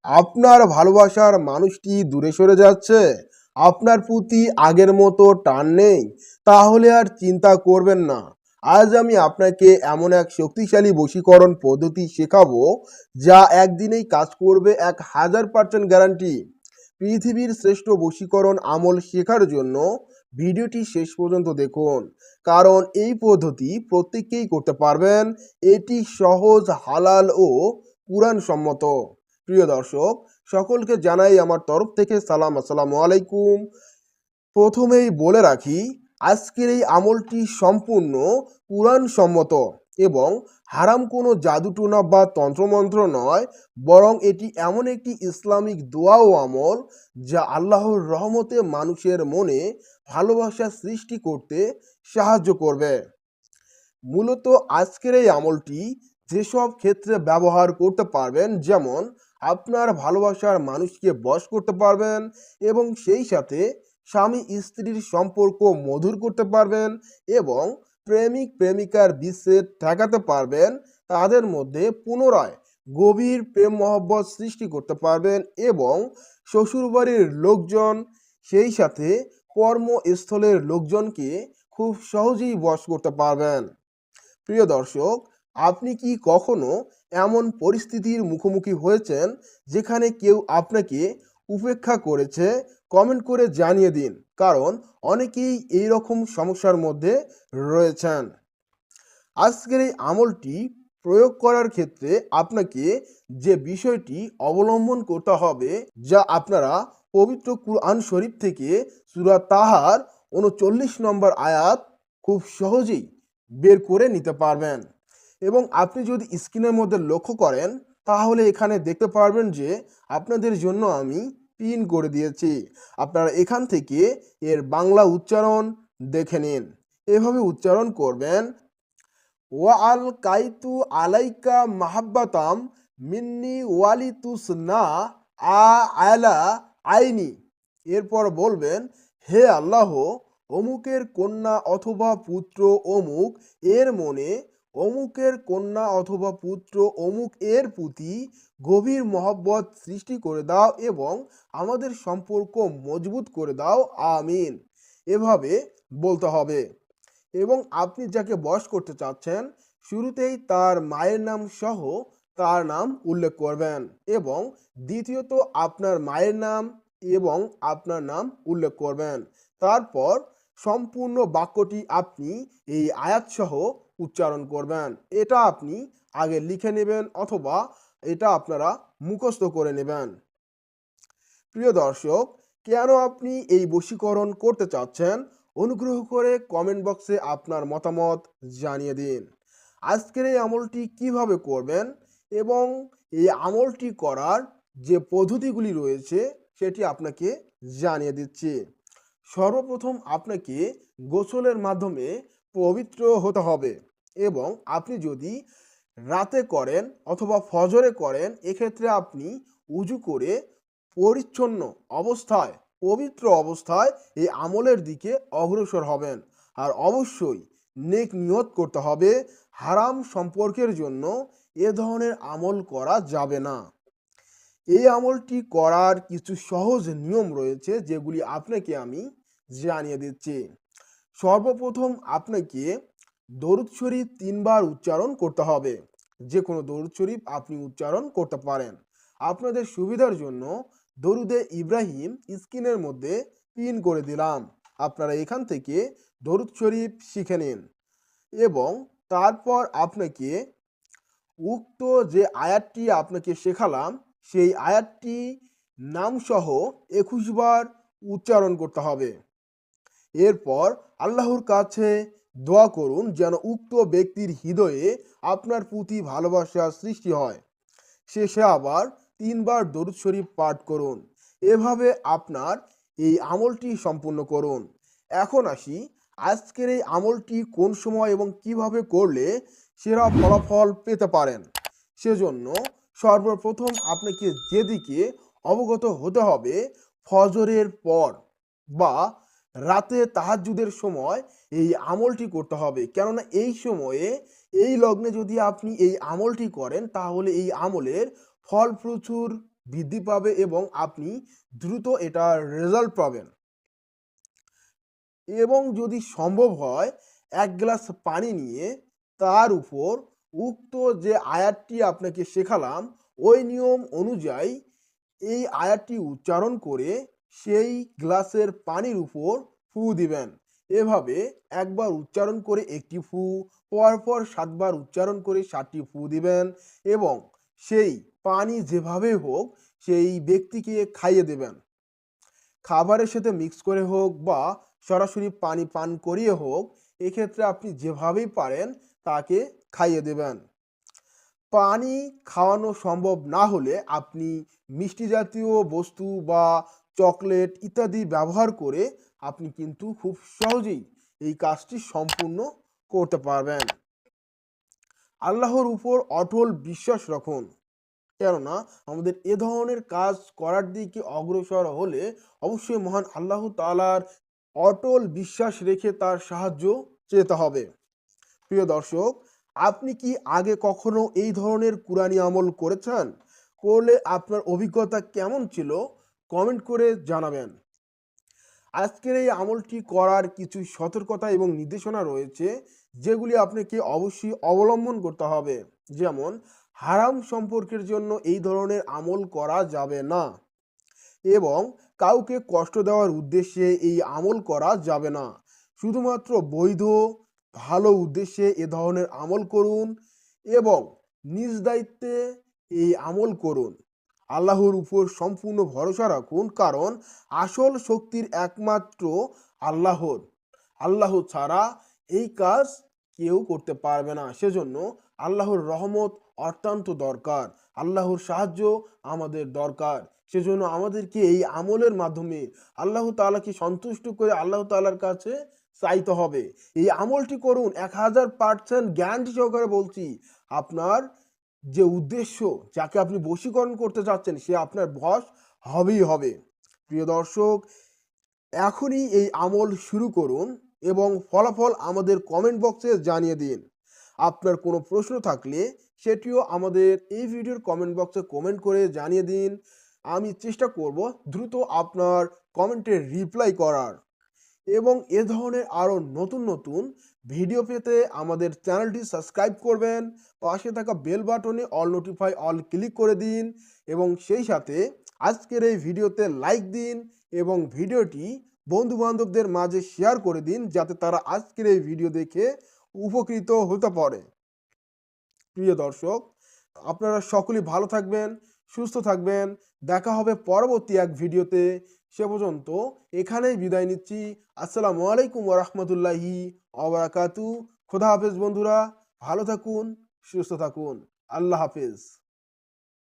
আপনার ভালোবাসার মানুষটি দূরে সরে যাচ্ছে, আপনার প্রতি আগের মতো টান নেই, তাহলে আর চিন্তা করবেন না। আজ আমি আপনাকে এমন এক শক্তিশালী বশীকরণ পদ্ধতি শেখাবো যা একদিনেই কাজ করবে, 1000% গ্যারান্টি। পৃথিবীর শ্রেষ্ঠ বশীকরণ আমল শেখার জন্য ভিডিওটি শেষ পর্যন্ত দেখুন, কারণ এই পদ্ধতি প্রত্যেকেই করতে পারবেন। এটি সহজ, হালাল ও কুরআন সম্মত। প্রিয় দর্শক, সকলকে জানাই আমার তরফ থেকে সালাম, আসসালামু আলাইকুম। প্রথমেই বলে রাখি, আজকের এই আমলটি সম্পূর্ণ কুরআন সম্মত এবং হারাম কোনো জাদুটোনা বা তন্ত্রমন্ত্র নয়, বরং এটি এমন একটি ইসলামিক দোয়া ও আমল যা আল্লাহর রহমতে মানুষের মনে ভালোবাসা সৃষ্টি করতে সাহায্য করবে। মূলত আজকের এই আমলটি যেসব ক্ষেত্রে ব্যবহার করতে পারবেন, যেমন আপনার ভালোবাসার মানুষকে বশ করতে পারবেন এবং সেই সাথে স্বামী স্ত্রীর সম্পর্ক মধুর করতে পারবেন এবং প্রেমিক প্রেমিকার বিচ্ছেদ ঠেকাতে পারবেন, তাদের মধ্যে পুনরায় গভীর প্রেম মহব্বত সৃষ্টি করতে পারবেন এবং শ্বশুরবাড়ির লোকজন সেই সাথে কর্মস্থলের লোকজনকে খুব সহজেই বশ করতে পারবেন। প্রিয় দর্শক, আপনি কি কখনো এমন পরিস্থিতির মুখোমুখি হয়েছেন যেখানে কেউ আপনাকে উপেক্ষা করেছে? কমেন্ট করে জানিয়ে দিন, কারণ অনেকেই এই রকম সমস্যার মধ্যে রয়েছেন। আজকের এই আমলটি প্রয়োগ করার ক্ষেত্রে আপনাকে যে বিষয়টি অবলম্বন করতে হবে, যা আপনারা পবিত্র কুরআন শরীফ থেকে সূরা তাহার 39 নম্বর আয়াত খুব সহজেই বের করে নিতে পারবেন। এবং আপনি যদি স্ক্রিনের মধ্যে লক্ষ্য করেন, তাহলে এখানে দেখতে পারবেন যে আপনাদের জন্য আমি পিন করে দিয়েছি। আপনারা এখান থেকে এর বাংলা উচ্চারণ দেখে নিন। এভাবে উচ্চারণ করবেন, ওয়া আল কাইতু আলাইকা মাহাব্বাতাম মিন্নি ওয়ালিতুসনা আ আলা আইনি। এরপর বলবেন, হে আল্লাহ, অমুকের কন্যা অথবা পুত্র অমুক এর মনে, অমুকের কন্যা অথবা পুত্র অমুক এর প্রতি গভীর মহব্বত সৃষ্টি করে দাও এবং আমাদের সম্পর্ক মজবুত করে দাও, আমিন। এভাবে বলতে হবে। এবং আপনি যাকে বশ করতে চাচ্ছেন, শুরুতেই তার মায়ের নাম সহ তার নাম উল্লেখ করবেন এবং দ্বিতীয়ত আপনার মায়ের নাম এবং আপনার নাম উল্লেখ করবেন। তারপর সম্পূর্ণ বাক্যটি আপনি এই আয়াত সহ উচ্চারণ করবেন। এটা আপনি আগে লিখে নেবেন অথবা এটা আপনারা মুখস্থ করে নেবেন। প্রিয় দর্শক, কেন আপনি এই বশীকরণ করতে চাচ্ছেন, অনুগ্রহ করে কমেন্ট বক্সে আপনার মতামত জানিয়ে দিন। আজকের এই আমলটি কিভাবে করবেন এবং এই আমলটি করার যে পদ্ধতিগুলি রয়েছে সেটি আপনাকে জানিয়ে দিচ্ছি। সর্বপ্রথম আপনাকে গোসলের মাধ্যমে পবিত্র হতে হবে এবং আপনি যদি রাতে করেন অথবা ফজরে করেন, এক্ষেত্রে আপনি উজু করে পরিচ্ছন্ন অবস্থায়, পবিত্র অবস্থায় এই আমলের দিকে অগ্রসর হবেন। আর অবশ্যই নেক নিয়ত করতে হবে। হারাম সম্পর্কের জন্য এ ধরনের আমল করা যাবে না। এই আমলটি করার কিছু সহজ নিয়ম রয়েছে, যেগুলি আপনাকে আমি জানিয়ে দিচ্ছি। সর্বপ্রথম আপনাকে দরুদ শরীফ 3 বার উচ্চারণ করতে হবে। যে কোনো দরুদ শরীফ আপনি উচ্চারণ করতে পারেন। আপনাদের সুবিধার জন্য দরুদে ইব্রাহিম স্ক্রিনের মধ্যে পিন করে দিলাম। আপনারা এখান থেকে দরুদ শরীফ শিখে নিন এবং তারপর আপনাকে উক্ত যে আয়াতটি আপনাকে শেখালাম, সেই আয়াতটি নামসহ 21 বার উচ্চারণ করতে হবে। এরপর আল্লাহর কাছে দোয়া করুন যেন উক্ত ব্যক্তির হৃদয়ে আপনার প্রতি ভালোবাসা সৃষ্টি হয়। শেষে আবার 3 বার দরুদ শরীফ পাঠ করুন। এভাবে আপনার এই আমলটি সম্পূর্ণ করুন। এখন আসি, আজকের এই আমলটি কোন সময় এবং কিভাবে করলে সেরা ফলাফল পেতে পারেন। সেজন্য সর্বপ্রথম আপনাকে যেদিকে অবগত হতে হবে, ফজরের পর বা রাতে তাহাজ্জুদের সময় এই আমলটি করতে হবে। কেননা এই সময়ে, এই লগ্নে যদি আপনি এই আমলটি করেন, তাহলে এই আমলের ফল প্রচুর বৃদ্ধি পাবে এবং আপনি দ্রুত এটার রেজাল্ট পাবেন। এবং যদি সম্ভব হয় ১ গ্লাস পানি নিয়ে তার উপর উক্ত যে আয়াতটি আপনাকে শেখালাম ওই নিয়ম অনুযায়ী এই আয়াতটি উচ্চারণ করে সেই গ্লাসের পানির উপর ফু দিবেন। এভাবে একবার উচ্চারণ করে একটি ফু, পরপর ৭ বার উচ্চারণ করে ৭টি ফু দিবেন এবং সেই পানি যেভাবে হোক সেই ব্যক্তিকে খাইয়ে দেবেন। খাবারের সাথে মিক্স করে হোক বা সরাসরি পানি পান করিয়ে হোক, এক্ষেত্রে আপনি যেভাবেই পারেন তাকে খাইয়ে দেবেন। পানি খাওয়ানো সম্ভব না হলে আপনি মিষ্টি জাতীয় বস্তু বা চকলেট ইত্যাদি ব্যবহার করে আপনি কিন্তু খুব সহজেই এই কাজটি সম্পূর্ণ করতে পারবেন। আল্লাহর উপর অটল বিশ্বাস রাখুন। কেননা আমাদের এ ধরনের কাজ করার দিকে অগ্রসর হলে অবশ্যই মহান আল্লাহ তাআলার অটল বিশ্বাস রেখে তার সাহায্য চেতে হবে। প্রিয় দর্শক, আপনি কি আগে কখনো এই ধরনের কুরআনি আমল করেছেন? করলে আপনার অভিজ্ঞতা কেমন ছিল? কমেন্ট করে জানাবেন। আজকের এই আমলটি করার কিছু সতর্কতা এবং নির্দেশনা রয়েছে যেগুলি আপনাকে অবশ্যই অবলম্বন করতে হবে। যেমন হারাম সম্পর্কের জন্য এই ধরনের আমল করা যাবে না এবং কাউকে কষ্ট দেওয়ার উদ্দেশ্যে এই আমল করা যাবে না। শুধুমাত্র বৈধ ভালো উদ্দেশ্যে এ ধরনের আমল করুন এবং নিজ দায়িত্বে এই আমল করুন। আল্লাহর উপর সম্পূর্ণ ভরসা রাখুন, কারণ আসল শক্তির একমাত্র আল্লাহর। আল্লাহ ছাড়া এই কাজ কেউ করতে পারবে না। সেজন্য আল্লাহর রহমত অত্যন্ত দরকার, আল্লাহর সাহায্য আমাদের দরকার। সেজন্য আমাদেরকে এই আমলের মাধ্যমে আল্লাহ তাআলাকে সন্তুষ্ট করে আল্লাহ তাআলার কাছে চাইতে হবে। এই আমলটি করুন, 1000% গ্যারান্টি সহকারে বলছি। আপনার যে উদ্দেশ্য, যাকে আপনি বশীকরণ করতে চাচ্ছেন, সে আপনার বশ হবেই হবে। প্রিয় দর্শক, এখনই এই আমল শুরু করুন এবং ফলাফল আমাদের কমেন্ট বক্সে জানিয়ে দিন। আপনার কোনো প্রশ্ন থাকলে সেটিও আমাদের এই ভিডিওর কমেন্ট বক্সে কমেন্ট করে জানিয়ে দিন। আমি চেষ্টা করব দ্রুত আপনার কমেন্টের রিপ্লাই করার। এবং এ ধরনের আরও নতুন নতুন ভিডিও পেতে আমাদের চ্যানেলটি সাবস্ক্রাইব করবেন। পাশে থাকা বেল বাটনে অল নোটিফাই অল ক্লিক করে দিন এবং সেই সাথে আজকের এই ভিডিওতে লাইক দিন এবং ভিডিওটি বন্ধু-বান্ধবদের মাঝে শেয়ার করে দিন যাতে তারা আজকের এই ভিডিও দেখে উপকৃত হতে পারে। প্রিয় দর্শক, আপনারা সকলেই ভালো থাকবেন, সুস্থ থাকবেন। দেখা হবে পরবর্তী এক ভিডিওতে। সে পর্যন্ত এখানেই বিদায় নিচ্ছি। আসসালামু আলাইকুম ওয়া রাহমাতুল্লাহি ওয়া বারাকাতুহু। খোদা হাফেজ বন্ধুরা, ভালো থাকুন, সুস্থ থাকুন। আল্লাহ হাফেজ।